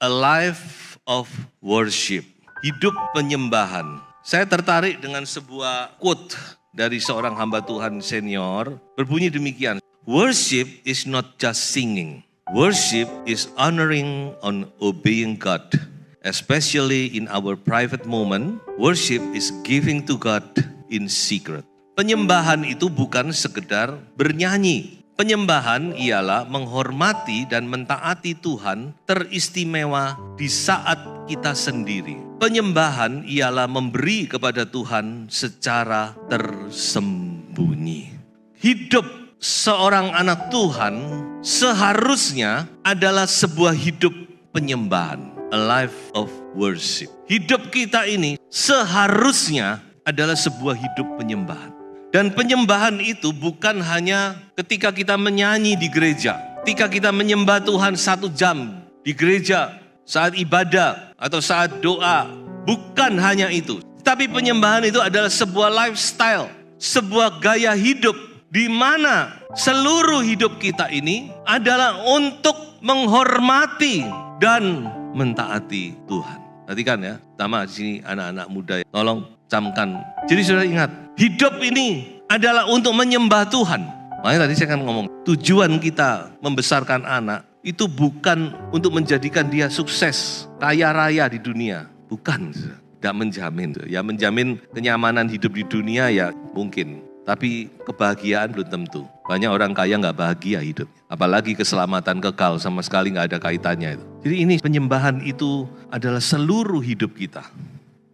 A life of worship. Hidup penyembahan. Saya tertarik dengan sebuah quote dari seorang hamba Tuhan senior. Berbunyi demikian. Worship is not just singing. Worship is honoring and obeying God. Especially in our private moment, worship is giving to God in secret. Penyembahan itu bukan sekedar bernyanyi. Penyembahan ialah menghormati dan mentaati Tuhan teristimewa di saat kita sendiri. Penyembahan ialah memberi kepada Tuhan secara tersembunyi. Hidup seorang anak Tuhan seharusnya adalah sebuah hidup penyembahan. A life of worship. Hidup kita ini seharusnya adalah sebuah hidup penyembahan. Dan penyembahan itu bukan hanya ketika kita menyanyi di gereja. Ketika kita menyembah Tuhan 1 jam di gereja, saat ibadah atau saat doa. Bukan hanya itu. Tapi penyembahan itu adalah sebuah lifestyle. Sebuah gaya hidup. Di mana seluruh hidup kita ini adalah untuk menghormati dan mentaati Tuhan. Perhatikan ya, pertama di sini anak-anak muda, tolong camkan. Jadi saudara ingat, hidup ini adalah untuk menyembah Tuhan. Makanya tadi saya kan ngomong, tujuan kita membesarkan anak itu bukan untuk menjadikan dia sukses, kaya raya di dunia. Bukan, tidak menjamin. Ya menjamin kenyamanan hidup di dunia ya mungkin. Tapi kebahagiaan belum tentu. Banyak orang kaya gak bahagia hidup. Apalagi keselamatan kekal sama sekali gak ada kaitannya itu. Jadi ini penyembahan itu adalah seluruh hidup kita.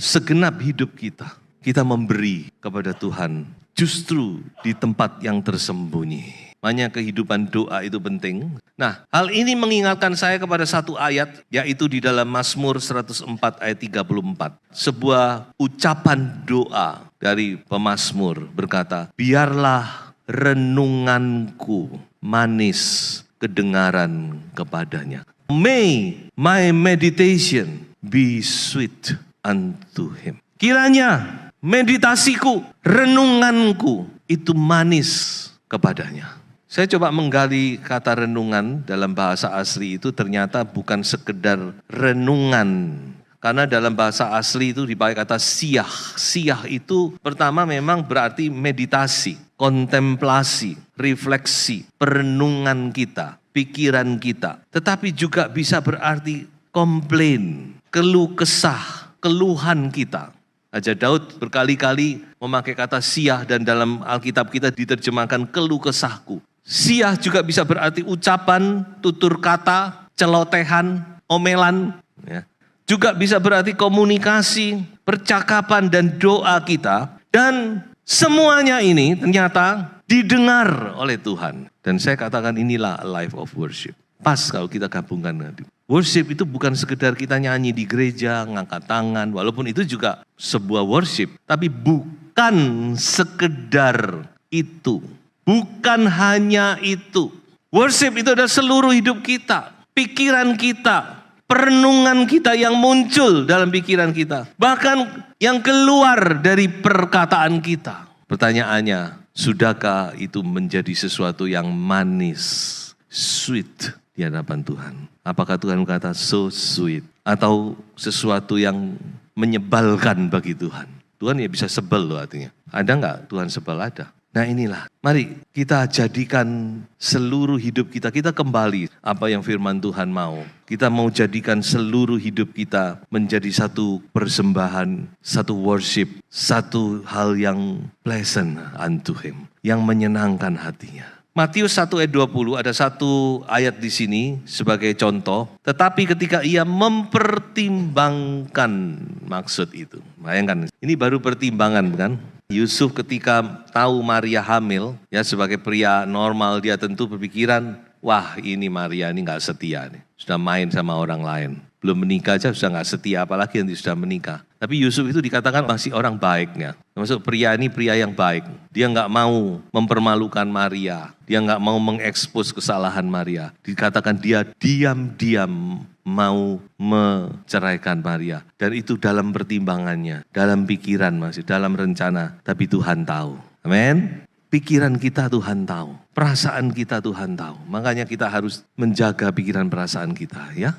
Segenap hidup kita. Kita memberi kepada Tuhan justru di tempat yang tersembunyi. Makanya kehidupan doa itu penting. Nah, hal ini mengingatkan saya kepada satu ayat, yaitu di dalam Mazmur 104 ayat 34. Sebuah ucapan doa dari pemazmur berkata, biarlah renunganku manis kedengaran kepadanya. May my meditation be sweet unto him. Kiranya meditasiku, renunganku itu manis kepadanya. Saya coba menggali kata renungan dalam bahasa asli itu ternyata bukan sekedar renungan. Karena dalam bahasa asli itu dipakai kata siyah. Siyah itu pertama memang berarti meditasi, kontemplasi, refleksi, perenungan kita, pikiran kita. Tetapi juga bisa berarti komplain, keluh kesah, keluhan kita. Raja Daud berkali-kali memakai kata siyah dan dalam Alkitab kita diterjemahkan keluh kesahku. Siyah juga bisa berarti ucapan, tutur kata, celotehan, omelan. Ya. Juga bisa berarti komunikasi, percakapan dan doa kita. Dan semuanya ini ternyata didengar oleh Tuhan. Dan saya katakan inilah a life of worship. Pas kalau kita gabungkan nanti. Worship itu bukan sekedar kita nyanyi di gereja, ngangkat tangan. Walaupun itu juga sebuah worship. Tapi bukan sekedar itu. Bukan hanya itu. Worship itu adalah seluruh hidup kita. Pikiran kita. Perenungan kita yang muncul dalam pikiran kita. Bahkan yang keluar dari perkataan kita. Pertanyaannya, sudahkah itu menjadi sesuatu yang manis, sweet di hadapan Tuhan? Apakah Tuhan berkata so sweet? Atau sesuatu yang menyebalkan bagi Tuhan? Tuhan ya bisa sebel loh artinya. Ada enggak Tuhan sebel? Ada. Nah inilah, mari kita jadikan seluruh hidup kita kembali apa yang firman Tuhan mau. Kita mau jadikan seluruh hidup kita menjadi satu persembahan, satu worship, satu hal yang pleasant unto him, yang menyenangkan hatinya. Matius 1 ayat 20 ada satu ayat di sini sebagai contoh. Tetapi ketika ia mempertimbangkan maksud itu. Bayangkan, ini baru pertimbangan kan? Yusuf ketika tahu Maria hamil, ya sebagai pria normal dia tentu berpikiran, wah ini Maria ini gak setia nih. Sudah main sama orang lain. Belum menikah aja sudah gak setia, apalagi nanti sudah menikah. Tapi Yusuf itu dikatakan masih orang baiknya. Termasuk pria ini pria yang baik. Dia gak mau mempermalukan Maria. Dia gak mau mengekspos kesalahan Maria. Dikatakan dia diam-diam mau menceraikan Maria. Dan itu dalam pertimbangannya, dalam pikiran masih, dalam rencana. Tapi Tuhan tahu. Amin. Pikiran kita Tuhan tahu. Perasaan kita Tuhan tahu. Makanya kita harus menjaga pikiran perasaan kita ya.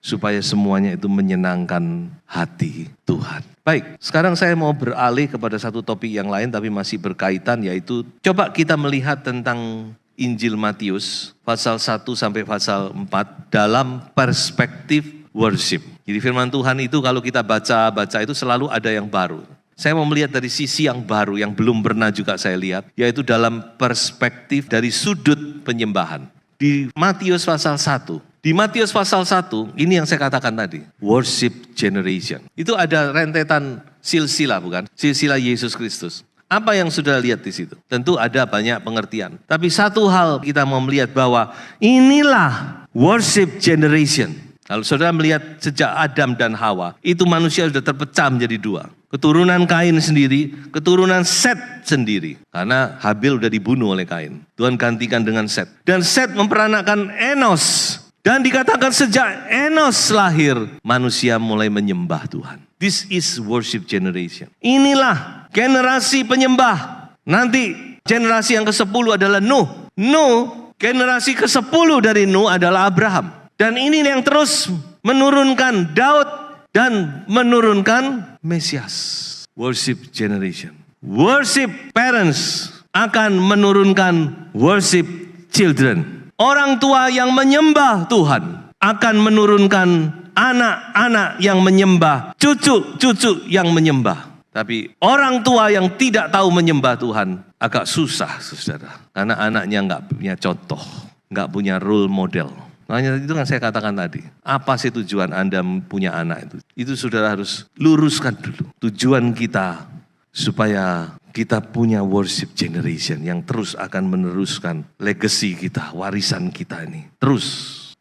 supaya semuanya itu menyenangkan hati Tuhan. Baik, sekarang saya mau beralih kepada satu topik yang lain tapi masih berkaitan, yaitu coba kita melihat tentang Injil Matius pasal 1 sampai pasal 4 dalam perspektif worship. Jadi firman Tuhan itu kalau kita baca itu selalu ada yang baru. Saya mau melihat dari sisi yang baru yang belum pernah juga saya lihat, yaitu dalam perspektif dari sudut penyembahan. Di Matius pasal 1. Di Matius pasal 1, ini yang saya katakan tadi, worship generation. Itu ada rentetan silsilah, bukan? Silsilah Yesus Kristus. Apa yang sudah lihat di situ? Tentu ada banyak pengertian. Tapi satu hal kita mau melihat bahwa inilah worship generation. Kalau saudara melihat sejak Adam dan Hawa, itu manusia sudah terpecah menjadi dua. Keturunan Kain sendiri, keturunan Set sendiri. Karena Habil sudah dibunuh oleh Kain. Tuhan gantikan dengan Set. Dan Set memperanakan Enos. Dan dikatakan sejak Enos lahir, manusia mulai menyembah Tuhan. This is worship generation. Inilah generasi penyembah. Nanti generasi yang ke-10 adalah Nuh. Nuh, generasi ke-10 dari Nuh adalah Abraham. Dan ini yang terus menurunkan Daud dan menurunkan Mesias. Worship generation. Worship parents akan menurunkan worship children. Orang tua yang menyembah Tuhan akan menurunkan anak-anak yang menyembah, cucu-cucu yang menyembah. Tapi orang tua yang tidak tahu menyembah Tuhan agak susah, saudara. Karena anaknya nggak punya contoh, nggak punya role model. Makanya itu kan saya katakan tadi, apa sih tujuan Anda punya anak itu? Itu saudara harus luruskan dulu. Tujuan kita supaya kita punya worship generation yang terus akan meneruskan legacy kita, warisan kita ini. Terus,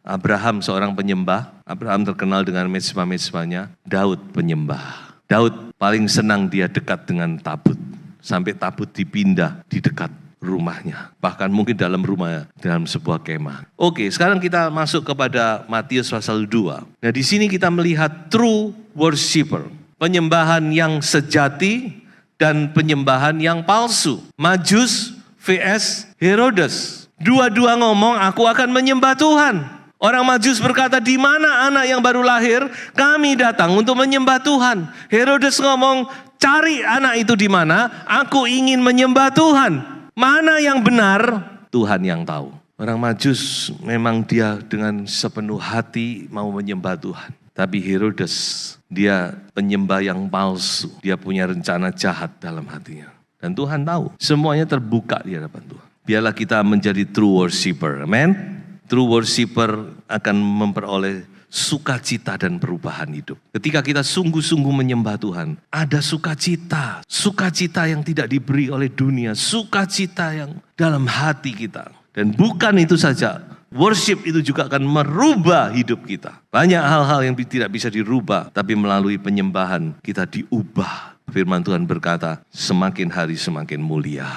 Abraham seorang penyembah, Abraham terkenal dengan mezbah-mezbahnya, Daud penyembah. Daud paling senang dia dekat dengan tabut, sampai tabut dipindah di dekat rumahnya. Bahkan mungkin dalam rumah, dalam sebuah kemah. Oke, sekarang kita masuk kepada Matius pasal 2. Nah di sini kita melihat true worshiper, penyembahan yang sejati, dan penyembahan yang palsu. Majus vs Herodes. Dua-dua ngomong, aku akan menyembah Tuhan. Orang Majus berkata, di mana anak yang baru lahir? Kami datang untuk menyembah Tuhan. Herodes ngomong, cari anak itu di mana? Aku ingin menyembah Tuhan. Mana yang benar? Tuhan yang tahu. Orang Majus memang dia dengan sepenuh hati mau menyembah Tuhan. Tapi Herodes, dia penyembah yang palsu. Dia punya rencana jahat dalam hatinya. Dan Tuhan tahu, semuanya terbuka di hadapan Tuhan. Biarlah kita menjadi true worshiper. Amen. True worshiper akan memperoleh sukacita dan perubahan hidup. Ketika kita sungguh-sungguh menyembah Tuhan, ada sukacita. Sukacita yang tidak diberi oleh dunia. Sukacita yang dalam hati kita. Dan bukan itu saja. Worship itu juga akan merubah hidup kita. Banyak hal-hal yang tidak bisa dirubah, tapi melalui penyembahan kita diubah. Firman Tuhan berkata, semakin hari semakin mulia.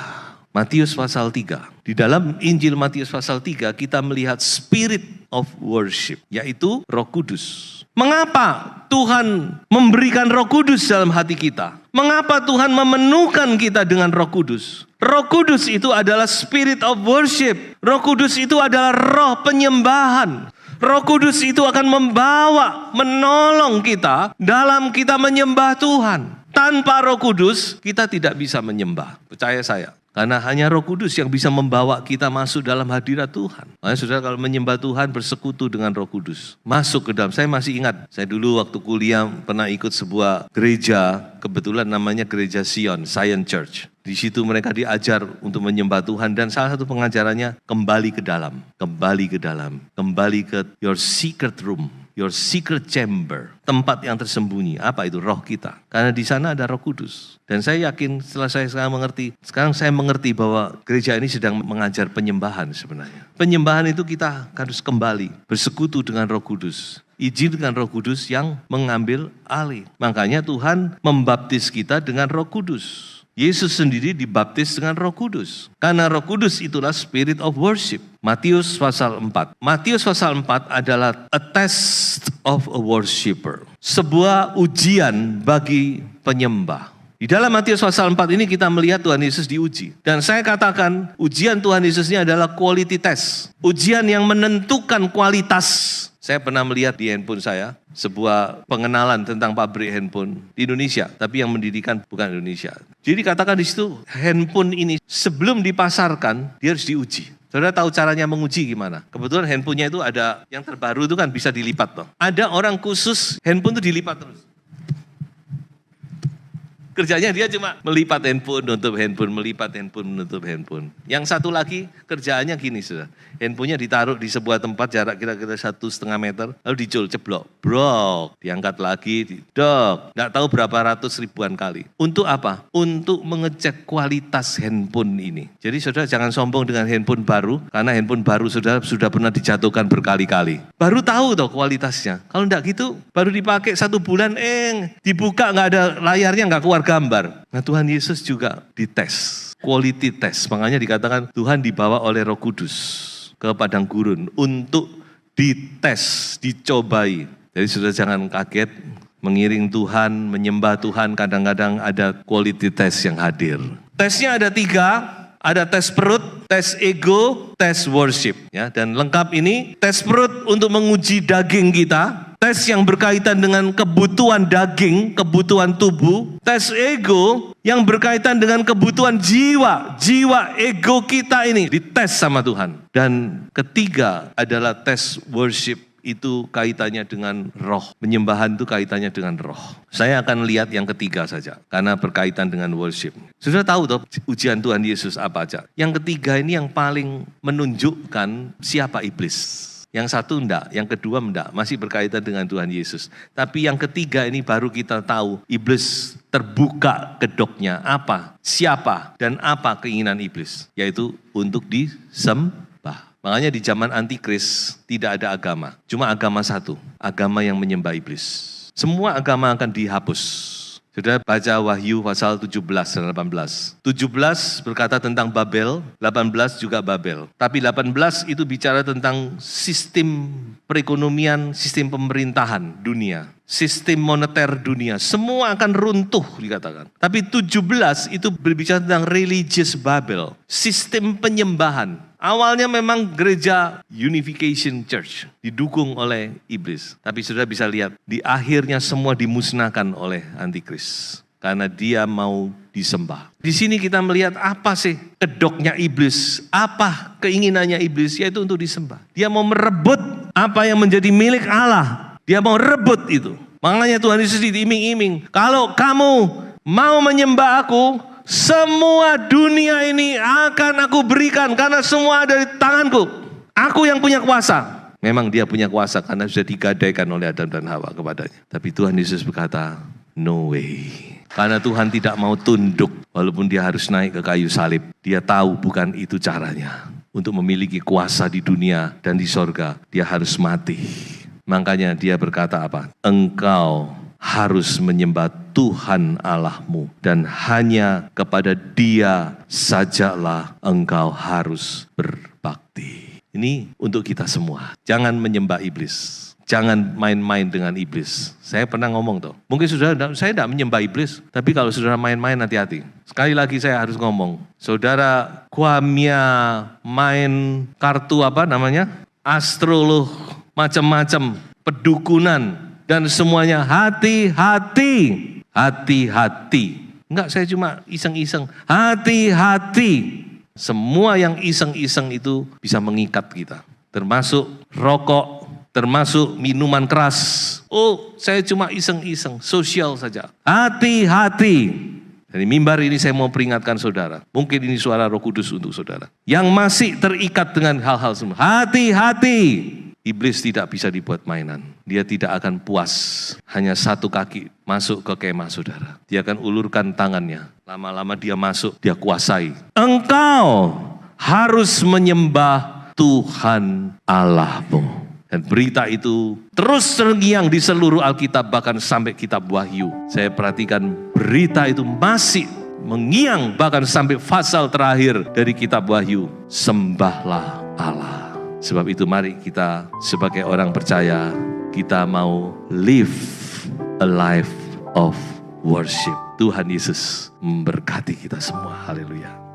Matius pasal 3. Di dalam Injil Matius pasal 3 kita melihat spirit of worship, yaitu Roh Kudus. Mengapa Tuhan memberikan Roh Kudus dalam hati kita? Mengapa Tuhan memenuhkan kita dengan Roh Kudus? Roh Kudus itu adalah spirit of worship. Roh Kudus itu adalah roh penyembahan. Roh Kudus itu akan membawa, menolong kita dalam kita menyembah Tuhan. Tanpa Roh Kudus kita tidak bisa menyembah. Percaya saya. Karena hanya Roh Kudus yang bisa membawa kita masuk dalam hadirat Tuhan. Makanya saudara kalau menyembah Tuhan bersekutu dengan Roh Kudus. Masuk ke dalam. Saya masih ingat, saya dulu waktu kuliah pernah ikut sebuah gereja, kebetulan namanya Gereja Sion, Zion Church. Di situ mereka diajar untuk menyembah Tuhan dan salah satu pengajarannya kembali ke dalam. Kembali ke dalam. Kembali ke your secret room. Your secret chamber, tempat yang tersembunyi. Apa itu? Roh kita. Karena di sana ada Roh Kudus. Dan saya yakin setelah saya sekarang saya mengerti bahwa gereja ini sedang mengajar penyembahan sebenarnya. Penyembahan itu kita harus kembali bersekutu dengan Roh Kudus. Izinkan Roh Kudus yang mengambil alih. Makanya Tuhan membaptis kita dengan Roh Kudus. Yesus sendiri dibaptis dengan Roh Kudus. Karena Roh Kudus itulah spirit of worship. Matius pasal 4. Matius pasal 4 adalah a test of a worshiper. Sebuah ujian bagi penyembah. Di dalam Matius pasal 4 ini kita melihat Tuhan Yesus diuji. Dan saya katakan ujian Tuhan Yesus ini adalah quality test. Ujian yang menentukan kualitas. Saya pernah melihat di handphone saya sebuah pengenalan tentang pabrik handphone di Indonesia. Tapi yang mendirikan bukan Indonesia. Jadi katakan di situ handphone ini sebelum dipasarkan dia harus diuji. Saudara tahu caranya menguji gimana? Kebetulan handphonenya itu ada yang terbaru itu kan bisa dilipat toh. Ada orang khusus handphone itu dilipat terus. Kerjanya dia cuma melipat handphone, menutup handphone, melipat handphone, menutup handphone. Yang satu lagi kerjaannya gini saudara. Handphonenya ditaruh di sebuah tempat jarak kira-kira 1,5 meter. Lalu dicul, ceblok, brok, diangkat lagi, dok. Nggak tahu berapa ratus ribuan kali. Untuk apa? Untuk mengecek kualitas handphone ini. Jadi saudara jangan sombong dengan handphone baru. Karena handphone baru saudara sudah pernah dijatuhkan berkali-kali. Baru tahu toh kualitasnya. Kalau enggak gitu, baru dipakai 1 bulan, dibuka nggak ada layarnya, nggak keluar gambar. Nah Tuhan Yesus juga dites, quality test. Makanya dikatakan Tuhan dibawa oleh Roh Kudus ke padang gurun untuk dites, dicobai. Jadi sudah jangan kaget, mengiring Tuhan, menyembah Tuhan, kadang-kadang ada quality test yang hadir. Tesnya ada 3, ada tes perut, tes ego, tes worship. Ya, dan lengkap ini, tes perut untuk menguji daging kita. Tes yang berkaitan dengan kebutuhan daging, kebutuhan tubuh. Tes ego yang berkaitan dengan kebutuhan jiwa. Jiwa ego kita ini dites sama Tuhan. Dan ketiga adalah tes worship. Itu kaitannya dengan roh. Penyembahan itu kaitannya dengan roh. Saya akan lihat yang ketiga saja. Karena berkaitan dengan worship. Sudah tahu toh ujian Tuhan Yesus apa aja? Yang ketiga ini yang paling menunjukkan siapa iblis. Yang satu enggak, yang kedua enggak, masih berkaitan dengan Tuhan Yesus. Tapi yang ketiga ini baru kita tahu iblis terbuka kedoknya. Apa, siapa, dan apa keinginan iblis. Yaitu untuk disembah. Makanya di zaman antikris tidak ada agama. Cuma agama satu, agama yang menyembah iblis. Semua agama akan dihapus. Sudah baca Wahyu pasal 17 dan 18. 17 berkata tentang Babel, 18 juga Babel. Tapi 18 itu bicara tentang sistem perekonomian, sistem pemerintahan dunia. Sistem moneter dunia. Semua akan runtuh dikatakan. Tapi 17 itu berbicara tentang religious Babel. Sistem penyembahan. Awalnya memang gereja Unification Church didukung oleh iblis. Tapi sudah bisa lihat di akhirnya semua dimusnahkan oleh antikris. Karena dia mau disembah. Di sini kita melihat apa sih kedoknya iblis. Apa keinginannya iblis yaitu untuk disembah. Dia mau merebut apa yang menjadi milik Allah. Dia mau rebut itu. Makanya Tuhan Yesus diiming-iming. Kalau kamu mau menyembah aku, semua dunia ini akan aku berikan karena semua ada di tanganku. Aku yang punya kuasa. Memang dia punya kuasa karena sudah digadaikan oleh Adam dan Hawa kepadanya. Tapi Tuhan Yesus berkata, no way. Karena Tuhan tidak mau tunduk walaupun dia harus naik ke kayu salib. Dia tahu bukan itu caranya. Untuk memiliki kuasa di dunia dan di sorga, dia harus mati. Makanya dia berkata apa? Engkau harus menyembah Tuhan Allahmu dan hanya kepada Dia sajalah engkau harus berbakti. Ini untuk kita semua. Jangan menyembah iblis. Jangan main-main dengan iblis. Saya pernah ngomong tuh. Mungkin saya tidak menyembah iblis, tapi kalau saudara main-main hati-hati. Sekali lagi saya harus ngomong. Saudara kuamia main kartu astrolog, macam-macam, pedukunan, dan semuanya hati-hati. Hati-hati. Enggak, saya cuma iseng-iseng. Hati-hati. Semua yang iseng-iseng itu bisa mengikat kita. Termasuk rokok, termasuk minuman keras. Oh, saya cuma iseng-iseng, sosial saja. Hati-hati. Dari mimbar ini saya mau peringatkan saudara. Mungkin ini suara Roh Kudus untuk saudara. Yang masih terikat dengan hal-hal semua. Hati-hati. Iblis tidak bisa dibuat mainan. Dia tidak akan puas. Hanya satu kaki masuk ke kemah saudara. Dia akan ulurkan tangannya. Lama-lama dia masuk, dia kuasai. Engkau harus menyembah Tuhan Allahmu. Dan berita itu terus terngiang di seluruh Alkitab, bahkan sampai kitab Wahyu. Saya perhatikan berita itu masih mengiang bahkan sampai pasal terakhir dari kitab Wahyu. Sembahlah Allah. Sebab itu mari kita sebagai orang percaya, kita mau live a life of worship. Tuhan Yesus memberkati kita semua. Haleluya.